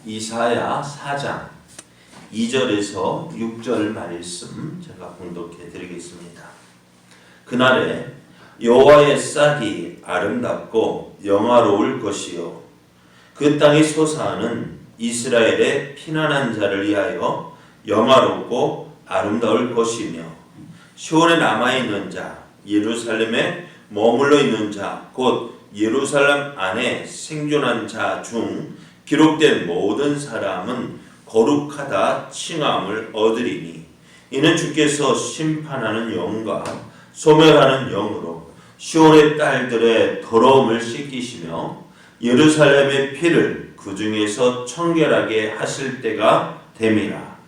이사야 4장 2절에서 6절 말씀 제가 봉독해 드리겠습니다. 그날에 여호와의 싹이 아름답고 영화로울 것이요 그 땅이 솟아하는 이스라엘의 피난한 자를 위하여 영화롭고 아름다울 것이며 시온에 남아있는 자 예루살렘에 머물러 있는 자 곧 예루살렘 안에 생존한 자 중 기록된 모든 사람은 거룩하다 칭함을 얻으리니 이는 주께서 심판하는 영과 소멸하는 영으로 시온의 딸들의 더러움을 씻기시며 예루살렘의 피를 그 중에서 청결하게 하실 때가 됨이라.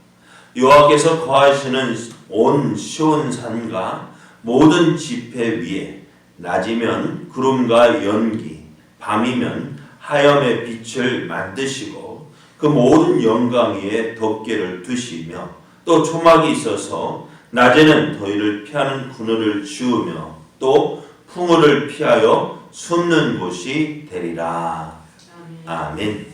여호와께서 거하시는 온 시온산과 모든 지폐 위에 낮이면 구름과 연기, 밤이면 하염의 빛을 만드시고 그 모든 영광 위에 덮개를 두시며 또 초막이 있어서 낮에는 더위를 피하는 그늘을 지으며 또 풍우를 피하여 숨는 곳이 되리라. 아멘.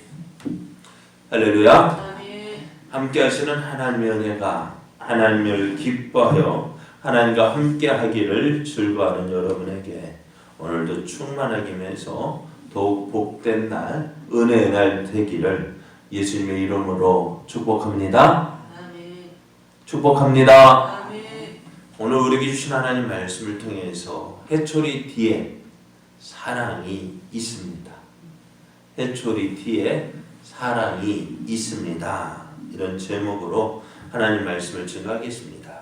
할렐루야. 아멘. 함께 하시는 하나님의 은혜가 하나님을 기뻐하여 하나님과 함께 하기를 즐거워하는 여러분에게 오늘도 충만하기 위해서 더욱 복된 날, 은혜의 날 되기를 예수님의 이름으로 축복합니다. 아멘. 축복합니다. 아멘. 오늘 우리에게 주신 하나님 말씀을 통해서 해초리 뒤에 사랑이 있습니다. 해초리 뒤에 사랑이 있습니다. 이런 제목으로 하나님 말씀을 증거하겠습니다.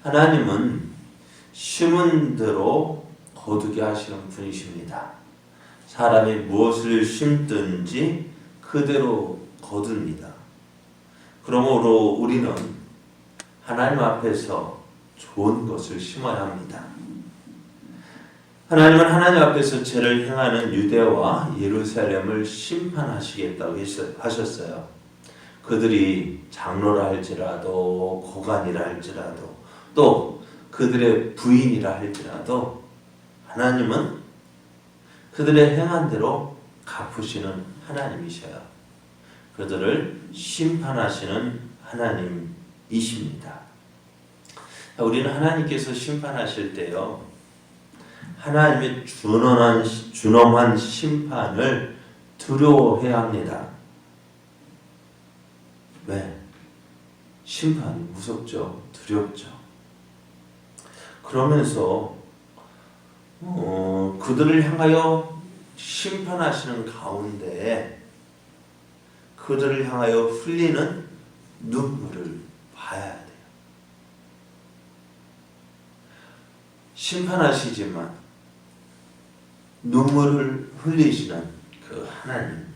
하나님은 심은 대로 거두게 하시는 분이십니다. 사람이 무엇을 심든지 그대로 거둡니다. 그러므로 우리는 하나님 앞에서 좋은 것을 심어야 합니다. 하나님은 하나님 앞에서 죄를 행하는 유대와 예루살렘을 심판하시겠다고 하셨어요. 그들이 장로라 할지라도 고관이라 할지라도 또 그들의 부인이라 할지라도 하나님은 그들의 행한 대로 갚으시는 하나님이셔요. 그들을 심판하시는 하나님이십니다. 우리는 하나님께서 심판하실 때요, 하나님의 준엄한 심판을 두려워해야 합니다. 왜? 심판이 무섭죠. 두렵죠. 그러면서 그들을 향하여 심판하시는 가운데 그들을 향하여 흘리는 눈물을 봐야 돼요. 심판하시지만 눈물을 흘리시는 그 하나님.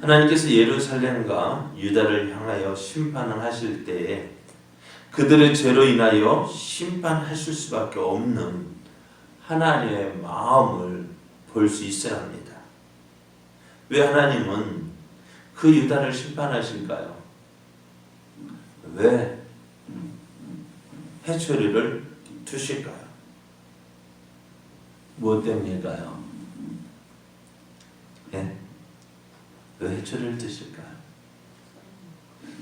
하나님께서 예루살렘과 유다를 향하여 심판을 하실 때에 그들의 죄로 인하여 심판하실 수밖에 없는 하나님의 마음을 볼 수 있어야 합니다. 왜 하나님은 그 유다를 심판하실까요? 왜 해초리를 두실까요? 무엇 때문일까요? 네? 왜 해초리를 두실까요?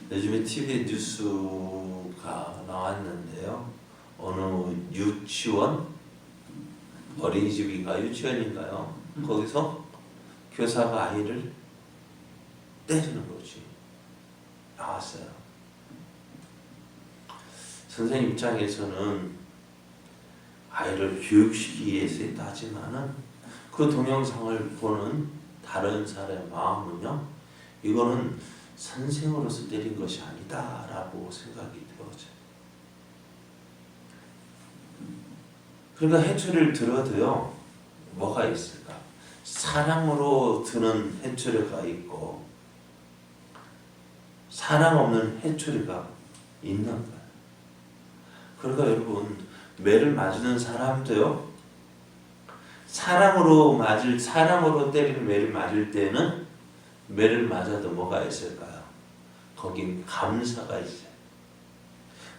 요즘에 TV 뉴스가 나왔는데요. 어느 유치원, 어린이집인가 유치원인가요? 거기서 교사가 아이를 때리는 것이 나왔어요. 선생님 입장에서는 아이를 교육시키기 위해서 했다 하지만은 그 동영상을 보는 다른 사람의 마음은요, 이거는 선생으로서 때린 것이 아니다라고 생각이 되어져요. 그러니까 해초리를 들어도요, 뭐가 있을까? 사랑으로 드는 해초리가 있고 사랑 없는 해초리가 있는 거예요. 그러니까 여러분, 매를 맞는 사람도요, 사랑으로 때리는 매를 맞을 때는 매를 맞아도 뭐가 있을까요? 거긴 감사가 있어요.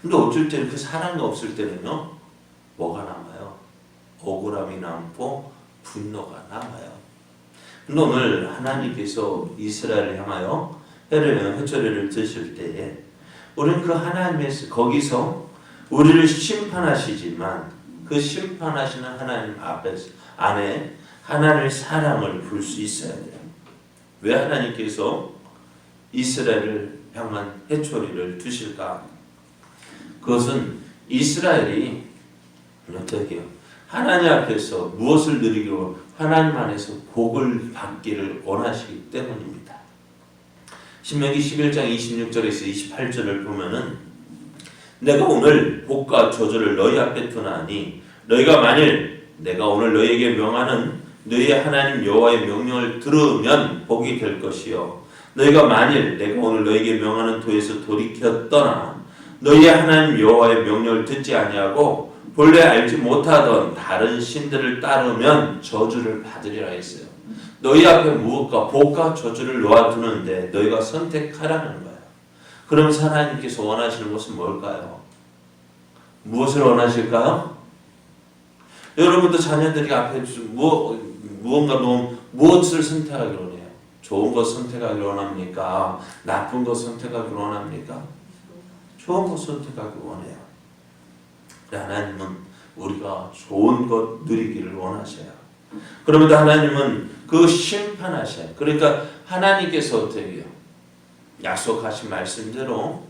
근데 어쩔 때는 그 사랑이 없을 때는요, 뭐가 남아요? 억울함이 남고 분노가 남아요. 근데 오늘 하나님께서 이스라엘을 향하여 회초리를 드실 때에 우리는 그 하나님의 거기서 우리를 심판하시지만 그 심판하시는 하나님 안에 하나님의 사랑을 볼 수 있어야 돼요. 왜 하나님께서 이스라엘을 향한 회초리를 두실까? 그것은 이스라엘이 어떻게 해요? 하나님 앞에서 무엇을 누리기로 하나님 안에서 복을 받기를 원하시기 때문입니다. 신명기 11장 26절에서 28절을 보면은 내가 오늘 복과 저주를 너희 앞에 두나니 너희가 만일 내가 오늘 너희에게 명하는 너희의 하나님 여호와의 명령을 들으면 복이 될 것이요 너희가 만일 내가 오늘 너희에게 명하는 도에서 돌이켜 떠나 너희의 하나님 여호와의 명령을 듣지 아니하고 본래 알지 못하던 다른 신들을 따르면 저주를 받으리라 했어요. 너희 앞에 무엇과 복과 저주를 놓아두는데 너희가 선택하라는 거예요. 그럼 하나님께서 원하시는 것은 뭘까요? 무엇을 원하실까요? 여러분도 자녀들이 앞에 무언가 놓으면 무엇을 선택하기로 원해요? 좋은 것 선택하기로 원합니까? 나쁜 것 선택하기로 원합니까? 좋은 것 선택하기로 원해요. 하나님은 우리가 좋은 것 누리기를 원하셔요. 그러면도 하나님은 그 심판하셔요. 그러니까 하나님께서 어떻게 해요? 약속하신 말씀대로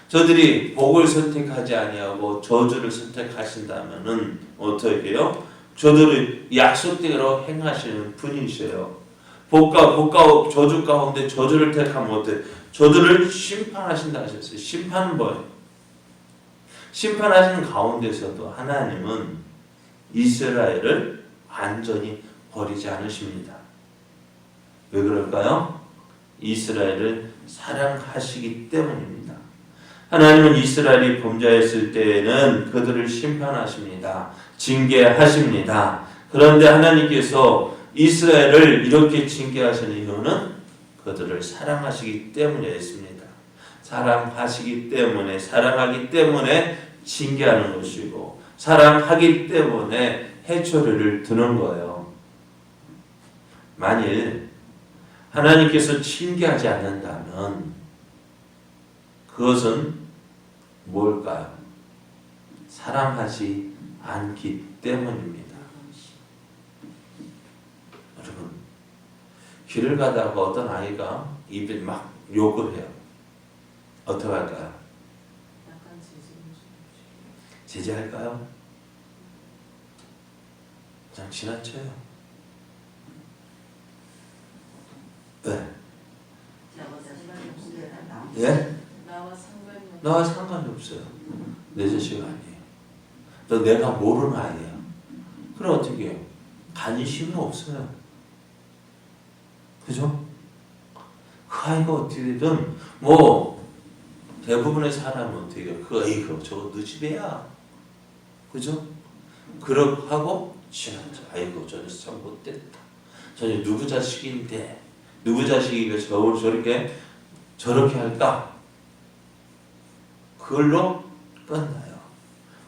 저들이 복을 선택하지 아니하고 저주를 선택하신다면은 어떻게 해요? 저들이 약속대로 행하시는 분이셔요. 복과 저주 가운데 저주를 택하면 어때요? 저들을 심판하신다 하셨어요. 심판은 뭐예요? 심판하시는 가운데서도 하나님은 이스라엘을 완전히 버리지 않으십니다. 왜 그럴까요? 이스라엘을 사랑하시기 때문입니다. 하나님은 이스라엘이 범죄했을 때에는 그들을 심판하십니다. 징계하십니다. 그런데 하나님께서 이스라엘을 이렇게 징계하시는 이유는 그들을 사랑하시기 때문이었습니다. 사랑하기 때문에 징계하는 것이고 사랑하기 때문에 해초리를 드는 거예요. 만일 하나님께서 징계하지 않는다면 그것은 뭘까요? 사랑하지 않기 때문입니다. 여러분, 길을 가다가 어떤 아이가 입에 막 욕을 해요. 어떻게 할까요? 제재할까요? 그냥 지나쳐요. 왜? 예? 나와 상관이 없어요. 내 자식 아니에요. 또 내가 모르는 아이예요. 그럼 어떻게 해요? 관심이 없어요. 그죠? 그 아이가 어떻게든 대부분의 사람은 어떻게 해요? 이거 저거 너 집애야. 그죠? 그러고 하고 지나쳐. 아이고 저 녀석 참 못됐다. 저 녀석 누구 자식인데 누구 자식이 저렇게 할까? 그걸로 끝나요.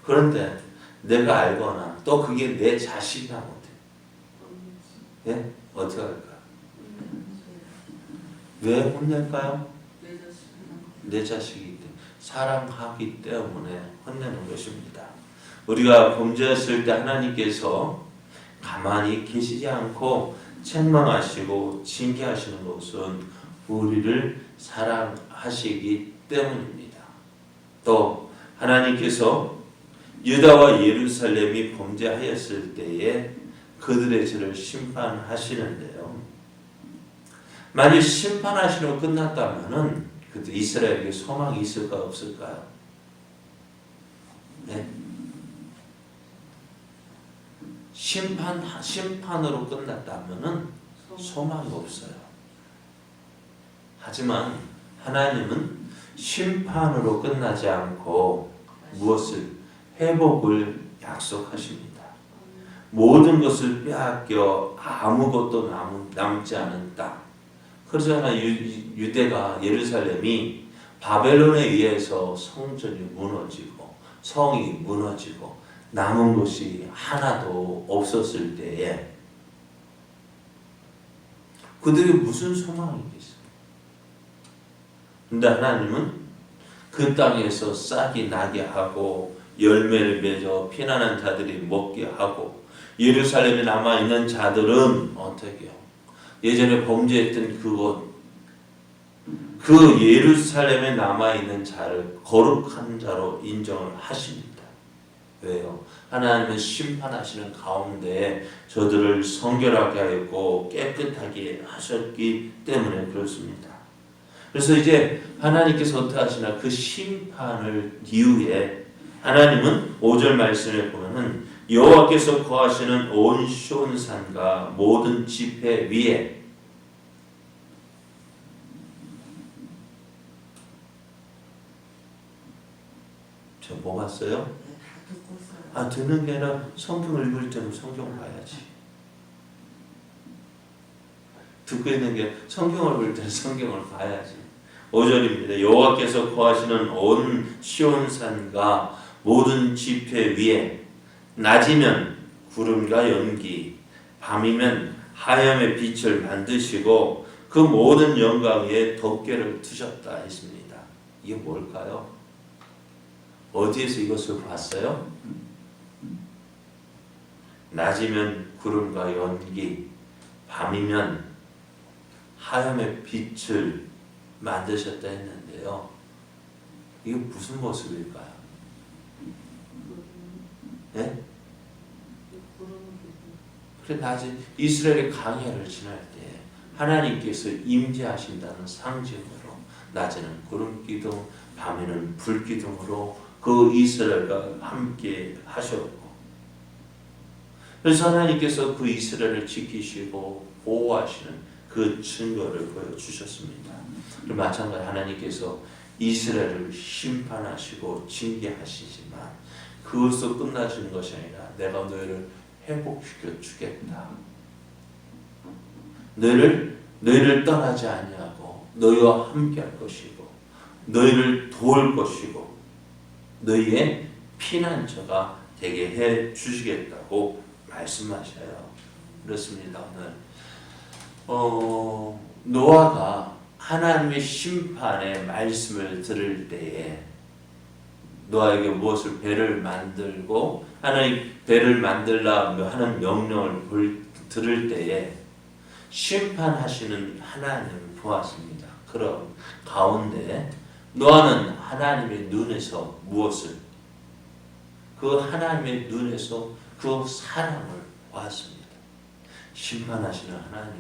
그런데 내가 알거나 또 그게 내 자식이라면 어떻게? 예? 어떻게 할까요? 왜 혼낼까요? 내 자식이기 때문에 사랑하기 때문에 혼내는 것입니다. 우리가 범죄했을 때 하나님께서 가만히 계시지 않고 책망하시고 징계하시는 것은 우리를 사랑하시기 때문입니다. 또 하나님께서 유다와 예루살렘이 범죄하였을 때에 그들의 죄를 심판하시는데요. 만일 심판하시고 끝났다면은 그때 이스라엘에게 소망이 있을까 없을까요? 네? 심판으로 끝났다면은 소망이 없어요. 하지만 하나님은 심판으로 끝나지 않고 무엇을? 회복을 약속하십니다. 모든 것을 빼앗겨 아무것도 남지 않은 땅. 그러잖아. 유대가 예루살렘이 바벨론에 의해서 성전이 무너지고 성이 무너지고 남은 것이 하나도 없었을 때에 그들이 무슨 소망이겠어요? 근데 하나님은 그 땅에서 싹이 나게 하고 열매를 맺어 피난한 자들이 먹게 하고 예루살렘에 남아있는 자들은 어떻게 해요? 예전에 범죄했던 그 예루살렘에 남아있는 자를 거룩한 자로 인정을 하십니다. 왜요? 하나님은 심판하시는 가운데 저들을 성결하게 하였고 깨끗하게 하셨기 때문에 그렇습니다. 그래서 이제 하나님께서 어떻게 하시나 그 심판을 이후에 하나님은 5절 말씀에 보면은 여호와께서 거하시는 온 시온산과 모든 지폐 위에 저 뭐 봤어요? 듣는 게 아니라 성경을 읽을 때는 성경 봐야지. 듣고 있는 게 성경을 볼 때는 성경을 봐야지. 5절입니다. 여호와께서 거하시는 온 시온산과 모든 지폐 위에 낮이면 구름과 연기, 밤이면 하염의 빛을 만드시고 그 모든 영광 위에 덮개를 두셨다 했습니다. 이게 뭘까요? 어디에서 이것을 봤어요? 낮이면 구름과 연기, 밤이면 하염의 빛을 만드셨다 했는데요. 이게 무슨 모습일까요? 네? 그래 낮에 이스라엘의 광야를 지날 때 하나님께서 임재하신다는 상징으로 낮에는 구름 기둥, 밤에는 불 기둥으로 그 이스라엘과 함께 하셨고, 그래서 하나님께서 그 이스라엘을 지키시고 보호하시는 그 증거를 보여주셨습니다. 그리고 마찬가지 하나님께서 이스라엘을 심판하시고 징계하시지만 그것으로 끝나시는 것이 아니라 내가 너희를 회복시켜 주겠다. 너희를 떠나지 아니하고 너희와 함께할 것이고 너희를 도울 것이고 너희의 피난처가 되게 해 주시겠다고 말씀하셔요. 그렇습니다. 오늘 노아가 하나님의 심판의 말씀을 들을 때에 노아에게 무엇을 배를 만들고 하나님 배를 만들라 하는 명령을 들을 때에 심판하시는 하나님을 보았습니다. 그럼 가운데 노아는 하나님의 눈에서 무엇을 그 하나님의 눈에서 그 사랑을 보았습니다. 심판하시는 하나님.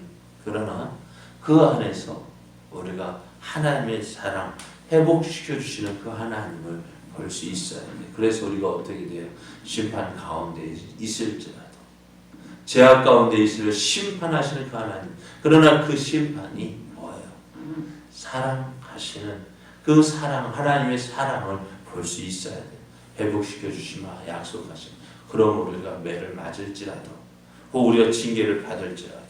그러나 그 안에서 우리가 하나님의 사랑 회복시켜 주시는 그 하나님을 볼 수 있어야 돼요. 그래서 우리가 어떻게 돼요? 심판 가운데 있을지라도 죄악 가운데 있을 심판하시는 그 하나님. 그러나 그 심판이 뭐예요? 사랑하시는 그 사랑, 하나님의 사랑을 볼 수 있어야 돼요. 회복시켜 주시마 약속하신. 그럼 우리가 매를 맞을지라도 혹 우리가 징계를 받을지라도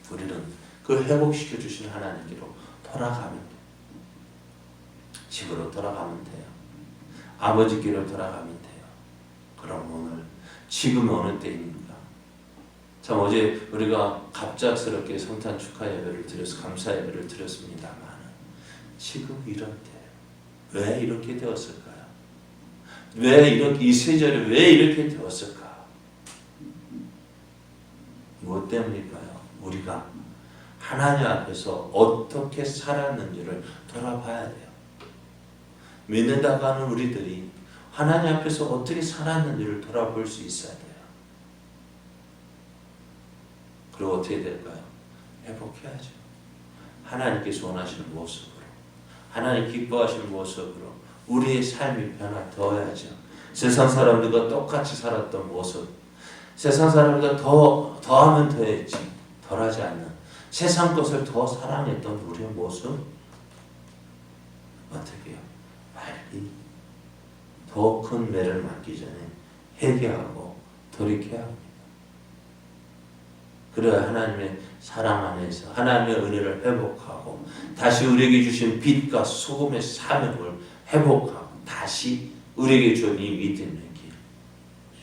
우리는 그 회복시켜 주신 하나님께로 돌아가면 돼요. 집으로 돌아가면 돼요. 아버지께로 돌아가면 돼요. 그럼 오늘 지금 어느 때입니까? 참 어제 우리가 갑작스럽게 성탄 축하 예배를 드려서 감사 예배를 드렸습니다만 지금 이런 때 왜 이렇게 되었을까요? 왜 이렇게 이 세절에 왜 이렇게 되었을까? 무엇 때문일까요? 우리가 하나님 앞에서 어떻게 살았는지를 돌아봐야 돼요. 믿는다고 하는 우리들이 하나님 앞에서 어떻게 살았는지를 돌아볼 수 있어야 돼요. 그리고 어떻게 될까요? 회복해야죠. 하나님께서 원하시는 모습으로, 하나님 기뻐하시는 모습으로 우리의 삶이 변화되어야죠. 세상 사람들과 똑같이 살았던 모습, 세상 사람들과 더하면 더했지 덜하지 않는 세상 것을 더 사랑했던 우리의 모습 어떻게 해요? 빨리 더 큰 매를 맞기 전에 회개하고 돌이켜야 합니다. 그래야 하나님의 사랑 안에서 하나님의 은혜를 회복하고 다시 우리에게 주신 빛과 소금의 사명을 회복하고 다시 우리에게 주신 이 믿음의 길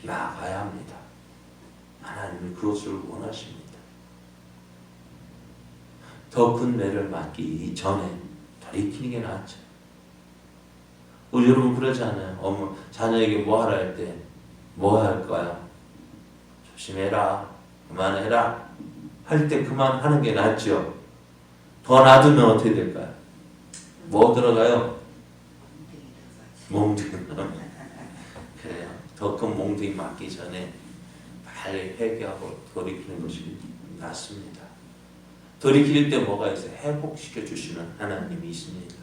나아가야 합니다. 하나님은 그것을 원하십니다. 더 큰 매를 맞기 전에 돌이키는 게 낫죠. 우리 여러분 그러지 않아요? 어머, 자녀에게 뭐 하라 할 때 뭐 할까요? 조심해라, 그만해라 할 때 그만하는 게 낫죠. 더 놔두면 어떻게 될까요? 뭐 들어가요? 몽둥이. 그래요. 더 큰 몽둥이 맞기 전에 빨리 회개하고 돌이키는 것이 낫습니다. 돌이킬 때 뭐가 있어요? 회복시켜 주시는 하나님이 있습니다.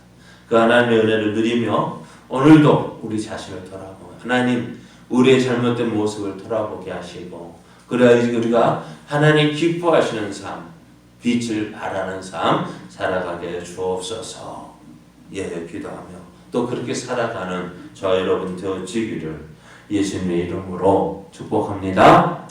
그 하나님의 은혜를 누리며 오늘도 우리 자신을 돌아보고 하나님 우리의 잘못된 모습을 돌아보게 하시고 그래야지 우리가 하나님 기뻐하시는 삶, 빛을 발하는 삶 살아가게 주옵소서. 예, 기도하며 또 그렇게 살아가는 저 여러분 되어지기를 예수님의 이름으로 축복합니다.